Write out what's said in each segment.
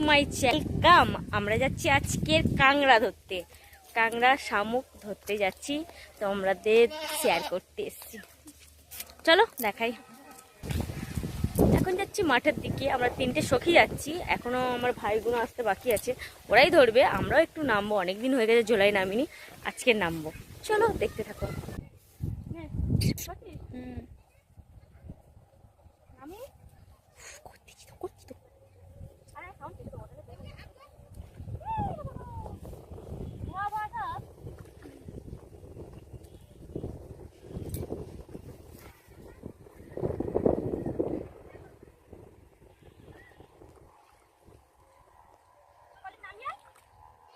My channel. আমরা যাচ্ছি আজকের কাংড়া ধরতে, কাংড়া শামুক ধরতে যাচ্ছি, তো আমাদের শেয়ার করতে এসেছি। চলো দেখাই। এখন যাচ্ছি মাঠের দিকে, আমরা 3টে সখী যাচ্ছি, এখনো আমার ভাইগুলো আসতে বাকি আছে, ওরাই ধরবে, আমরাও একটু নামবো, অনেকদিন হয়ে গেছে জোলাই নামিনি, আজকে নামবো। চলো দেখতে থাকো।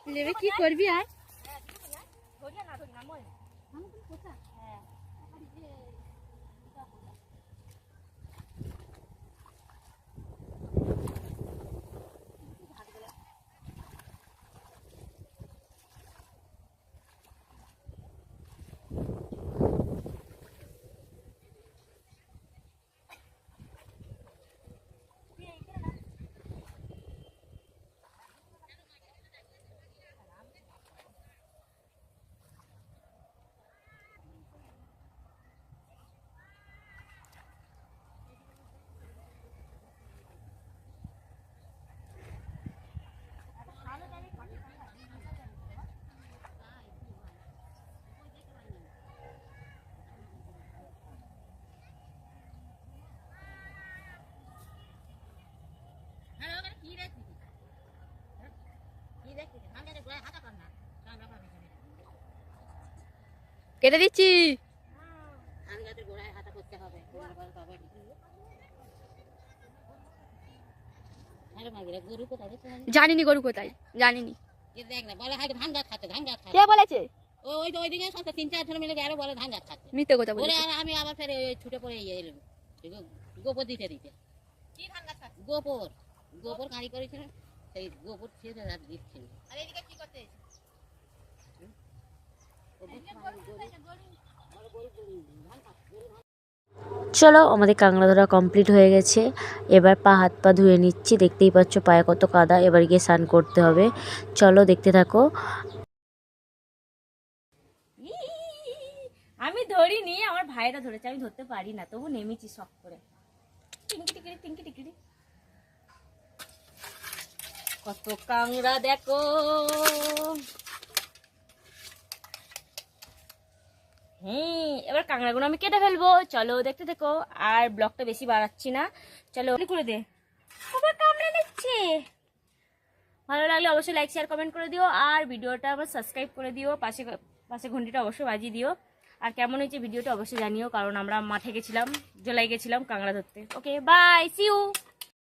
লেবে কি করবি আর কেটে দিচ্ছি। জানিনি গরু কোথায়, জানিনি। কে বলেছে? মিথ্যে কথা বলে। আমি আবার ফের ছুটে পড়ে এলাম গোবর দিতে গোবর গাড়ি করেছিল, সেই গোবর ছেড়ে দিচ্ছিল। চলো আমাদের কাঁকড়া ধরা কমপ্লিট হয়ে গেছে, এবার পা হাত পা ধুয়ে নিচ্ছি, দেখতেই পাচ্ছ পায়ে কত কাদা, এবার গিয়ে স্নান করতে হবে। চলো দেখতে থাকো। আমি ধরিনি, আমার ভাইরা ধরেছে, আমি ধরতে পারি না, তবু নেমেছি শখ করে। টিঙ্কি টিকিরি টিঙ্কি টিকিরি, কত কাঁকড়া দেখো। এবার কাঁকড়াগুলো আমি কেটে ফেলবো, চলো দেখতে দেখো। আর ব্লগটা বেশি বাড়াচ্ছি না, চলো করে দে। আবার কামড়ে নিচ্ছে। ভালো লাগলে অবশ্যই লাইক শেয়ার কমেন্ট করে দিও, আর ভিডিওটা আবার সাবস্ক্রাইব করে দিও, পাশে পাশে ঘন্টিটা অবশ্যই বাজিয়ে দিও। আর কেমন হয়েছে ভিডিওটা অবশ্যই জানিও, কারণ আমরা মাঠে গেছিলাম, জলাই গেছিলাম কাঁকড়া ধরতে। Okay bye, see you.